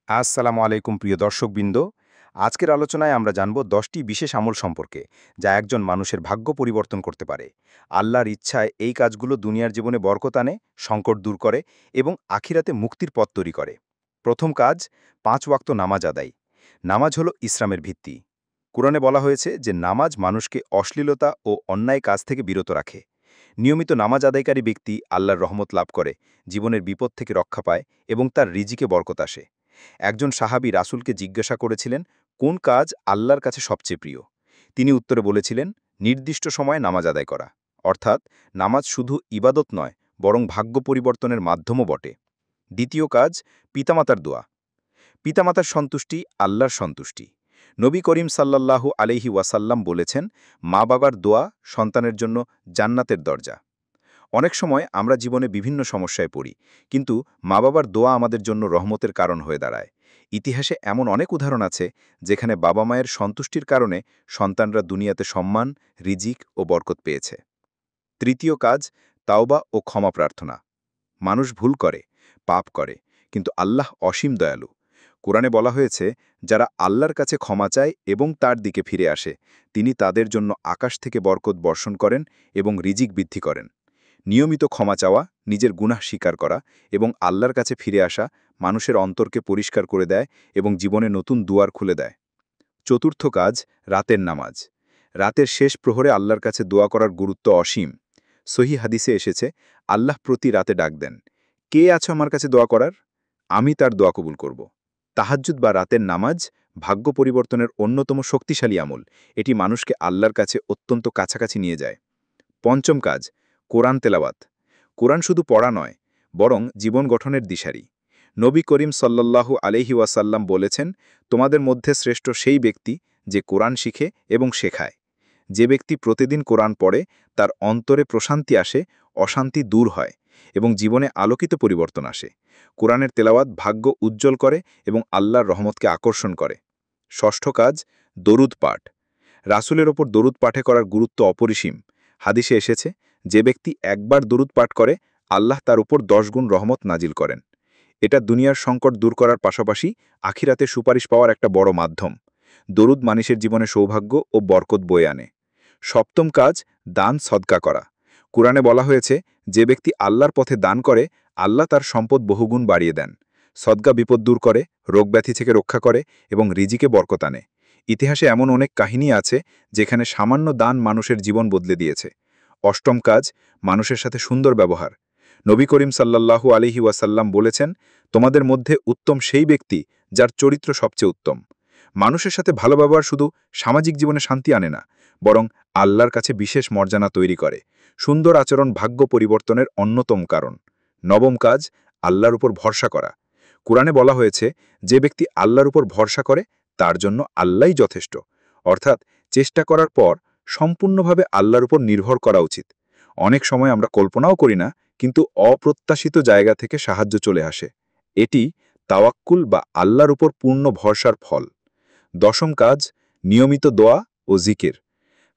আসসালামু আলাইকুম প্রিয় দর্শকবৃন্দ। আজকের আলোচনায় আমরা জানব ১০টি বিশেষ আমল সম্পর্কে, যা একজন মানুষের ভাগ্য পরিবর্তন করতে পারে। আল্লাহর ইচ্ছায় এই কাজগুলো দুনিয়ার জীবনে বরকত আনে, সংকট দূর করে এবং আখিরাতে মুক্তির পথ তৈরি করে। প্রথম কাজ, ৫ ওয়াক্ত নামাজ আদায়। নামাজ হলো ইসলামের ভিত্তি। কুরআনে বলা হয়েছে যে নামাজ মানুষকে অশ্লীলতা ও অন্যায় কাজ থেকে বিরত রাখে। নিয়মিত নামাজ আদায়কারী ব্যক্তি আল্লাহর রহমত লাভ করে, জীবনের বিপদ থেকে রক্ষা পায় এবং তার রিজিকে বরকত আসে। একজন সাহাবী রাসূলকে জিজ্ঞাসা করেছিলেন, কোন কাজ আল্লাহর কাছে সবচেয়ে প্রিয়? তিনি উত্তরে বলেছিলেন, নির্দিষ্ট সময়ে নামাজ আদায় করা। অর্থাৎ নামাজ শুধু ইবাদত নয়, বরং ভাগ্য পরিবর্তনের মাধ্যমও বটে। দ্বিতীয় কাজ, পিতামাতার দোয়া। পিতামাতার সন্তুষ্টি আল্লাহর সন্তুষ্টি। নবী করিম সাল্লাল্লাহু আলাইহি ওয়াসাল্লাম বলেছেন, মা বাবার দোয়া সন্তানের জন্য জান্নাতের দরজা। অনেক সময় আমরা জীবনে বিভিন্ন সমস্যায় পড়ি, কিন্তু মা বাবার দোয়া আমাদের জন্য রহমতের কারণ হয়ে দাঁড়ায়। ইতিহাসে এমন অনেক উদাহরণ আছে যেখানে বাবা মায়ের সন্তুষ্টির কারণে সন্তানরা দুনিয়াতে সম্মান, রিজিক ও বরকত পেয়েছে। তৃতীয় কাজ, তাওবা ও ক্ষমা প্রার্থনা। মানুষ ভুল করে, পাপ করে, কিন্তু আল্লাহ অসীম দয়ালু। কোরআনে বলা হয়েছে, যারা আল্লাহর কাছে ক্ষমা চায় এবং তার দিকে ফিরে আসে, তিনি তাদের জন্য আকাশ থেকে বরকত বর্ষণ করেন এবং রিজিক বৃদ্ধি করেন। নিয়মিত ক্ষমা চাওয়া, নিজের গুনাহ স্বীকার করা এবং আল্লাহর কাছে ফিরে আসা মানুষের অন্তরকে পরিষ্কার করে দেয় এবং জীবনে নতুন দুয়ার খুলে দেয়। চতুর্থ কাজ, রাতের নামাজ। রাতের শেষ প্রহরে আল্লাহর কাছে দোয়া করার গুরুত্ব অসীম। সহি হাদিসে এসেছে, আল্লাহ প্রতি রাতে ডাক দেন, কে আছো আমার কাছে দোয়া করার? আমি তার দোয়া কবুল করব। তাহাজ্জুদ বা রাতের নামাজ ভাগ্য পরিবর্তনের অন্যতম শক্তিশালী আমল। এটি মানুষকে আল্লাহর কাছে অত্যন্ত কাছাকাছি নিয়ে যায়। পঞ্চম কাজ, কোরআন তেলাওয়াত। কোরআন শুধু পড়া নয়, বরং জীবন গঠনের দিশারি। নবী করিম সাল্লাল্লাহু আলাইহি ওয়াসাল্লাম বলেছেন, তোমাদের মধ্যে শ্রেষ্ঠ সেই ব্যক্তি যে কোরআন শিখে এবং শেখায়। যে ব্যক্তি প্রতিদিন কোরআন পড়ে, তার অন্তরে প্রশান্তি আসে, অশান্তি দূর হয় এবং জীবনে আলোকিত পরিবর্তন আসে। কোরআনের তেলাওয়াত ভাগ্য উজ্জ্বল করে এবং আল্লাহর রহমতকে আকর্ষণ করে। ষষ্ঠ কাজ, দরুদ পাঠ। রাসূলের ওপর দরুদ পাঠে করার গুরুত্ব অপরিসীম। হাদিসে এসেছে, যে ব্যক্তি একবার দরুদ পাঠ করে, আল্লাহ তার উপর ১০ গুণ রহমত নাজিল করেন। এটা দুনিয়ার সংকট দূর করার পাশাপাশি আখিরাতে সুপারিশ পাওয়ার একটা বড় মাধ্যম। দরুদ মানুষের জীবনে সৌভাগ্য ও বরকত বয়ে আনে। সপ্তম কাজ, দান সদকা করা। কুরআনে বলা হয়েছে, যে ব্যক্তি আল্লাহর পথে দান করে, আল্লাহ তার সম্পদ বহুগুণ বাড়িয়ে দেন। সদকা বিপদ দূর করে, রোগব্যাধি থেকে রক্ষা করে এবং রিজিকে বরকত আনে। ইতিহাসে এমন অনেক কাহিনী আছে যেখানে সামান্য দান মানুষের জীবন বদলে দিয়েছে। অষ্টম কাজ, মানুষের সাথে সুন্দর ব্যবহার। নবী করিম সাল্লাল্লাহু আলাইহি ওয়াসাল্লাম বলেছেন, তোমাদের মধ্যে উত্তম সেই ব্যক্তি যার চরিত্র সবচেয়ে উত্তম। মানুষের সাথে ভালো ব্যবহার শুধু সামাজিক জীবনে শান্তি আনে না, বরং আল্লাহর কাছে বিশেষ মর্যাদা তৈরি করে। সুন্দর আচরণ ভাগ্য পরিবর্তনের অন্যতম কারণ। নবম কাজ, আল্লাহর উপর ভরসা করা। কুরআনে বলা হয়েছে, যে ব্যক্তি আল্লাহর উপর ভরসা করে, তার জন্য আল্লাহই যথেষ্ট। অর্থাৎ চেষ্টা করার পর সম্পূর্ণভাবে আল্লাহর উপর নির্ভর করা উচিত। অনেক সময় আমরা কল্পনাও করি না, কিন্তু অপ্রত্যাশিত জায়গা থেকে সাহায্য চলে আসে। এটি তাওয়াক্কুল বা আল্লাহর উপর পূর্ণ ভরসার ফল। দশম কাজ, নিয়মিত দোয়া ও জিকির।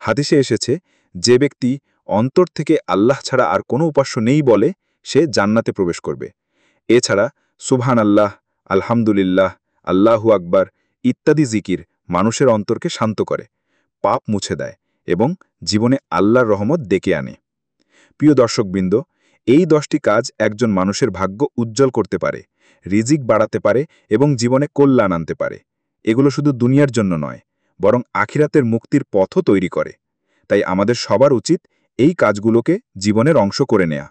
হাদিসে এসেছে, যে ব্যক্তি অন্তর থেকে আল্লাহ ছাড়া আর কোনো উপাস্য নেই বলে, সে জান্নাতে প্রবেশ করবে। এছাড়া সুবহান আল্লাহ, আলহামদুলিল্লাহ, আল্লাহু আকবার ইত্যাদি জিকির মানুষের অন্তরকে শান্ত করে, পাপ মুছে দেয় এবং জীবনে আল্লাহর রহমত ডেকে আনে। প্রিয় দর্শকবৃন্দ, এই 10টি কাজ একজন মানুষের ভাগ্য উজ্জ্বল করতে পারে, রিজিক বাড়াতে পারে এবং জীবনে কল্যাণ আনতে পারে। এগুলো শুধু দুনিয়ার জন্য নয়, বরং আখিরাতের মুক্তির পথও তৈরি করে। তাই আমাদের সবার উচিত এই কাজগুলোকে জীবনের অংশ করে নেয়া।